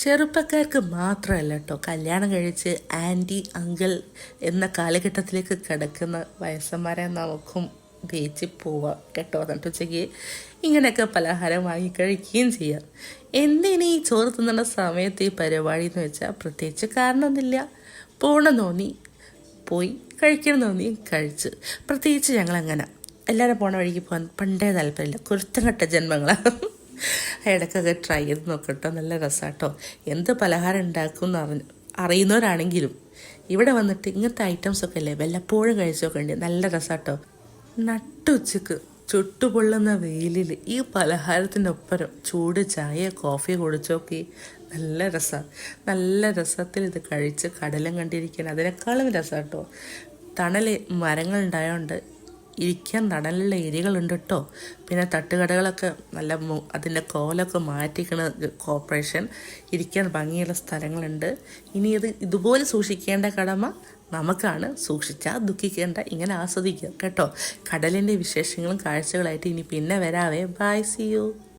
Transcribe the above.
ചെറുപ്പക്കാർക്ക് മാത്രമല്ല കേട്ടോ, കല്യാണം കഴിച്ച് ആൻറ്റി അങ്കിൾ എന്ന കാലഘട്ടത്തിലേക്ക് കിടക്കുന്ന വയസ്സന്മാരെ നമുക്കും തേച്ച് പോവാം കേട്ടോ. എന്നിട്ട് ഉച്ചയ്ക്ക് ഇങ്ങനെയൊക്കെ പലഹാരം വാങ്ങി കഴിക്കുകയും ചെയ്യാം. എന്തിനീ ചോറ് തിന്നുന്ന സമയത്ത് ഈ പരിപാടി എന്ന് വെച്ചാൽ പ്രത്യേകിച്ച് കാരണമൊന്നുമില്ല. പോകണം തോന്നി പോയി, കഴിക്കണം തോന്നി കഴിച്ച്. പ്രത്യേകിച്ച് ഞങ്ങളങ്ങനെ എല്ലാവരും പോണ വഴിക്ക് പോകാൻ പണ്ടേ താല്പര്യമില്ല, കുരുത്തം കെട്ട ജന്മങ്ങളാണ്. ഇടയ്ക്കൊക്കെ ട്രൈ ചെയ്ത് നോക്കട്ടോ, നല്ല രസമാട്ടോ. എന്ത് പലഹാരം ഉണ്ടാക്കും എന്ന് അറിയുന്നവരാണെങ്കിലും ഇവിടെ വന്നിട്ട് ഇങ്ങനത്തെ ഐറ്റംസൊക്കെ അല്ലേ വല്ലപ്പോഴും കഴിച്ചൊക്കെ ഉണ്ട്, നല്ല രസമാട്ടോ. നട്ടുച്ചക്ക് ചുട്ടുപൊള്ളുന്ന വെയിലിൽ ഈ പലഹാരത്തിനൊപ്പരം ചൂട് ചായ കോഫി കുടിച്ചോക്കി നല്ല രസമാണ്. നല്ല രസത്തിൽ ഇത് കഴിച്ച് കടലും കണ്ടിരിക്കാൻ അതിനേക്കാളും രസമാട്ടോ. തണൽ മരങ്ങളുണ്ടായതുകൊണ്ട് ഇരിക്കാൻ തണലുള്ള ഏരിയകളുണ്ട് കേട്ടോ. പിന്നെ തട്ടുകടകളൊക്കെ നല്ല അതിൻ്റെ കോലൊക്കെ മാറ്റിക്കണ കോർപ്പറേഷൻ, ഇരിക്കാൻ ഭംഗിയുള്ള സ്ഥലങ്ങളുണ്ട്. ഇനി ഇതുപോലെ സൂക്ഷിക്കേണ്ട കടമ നമുക്കാണ്. സൂക്ഷിച്ചാൽ ദുഃഖിക്കേണ്ട, ഇങ്ങനെ ആസ്വദിക്കുക കേട്ടോ. കടലിൻ്റെ വിശേഷങ്ങളും കാഴ്ചകളായിട്ട് ഇനി പിന്നെ വരാവേ. By, C U.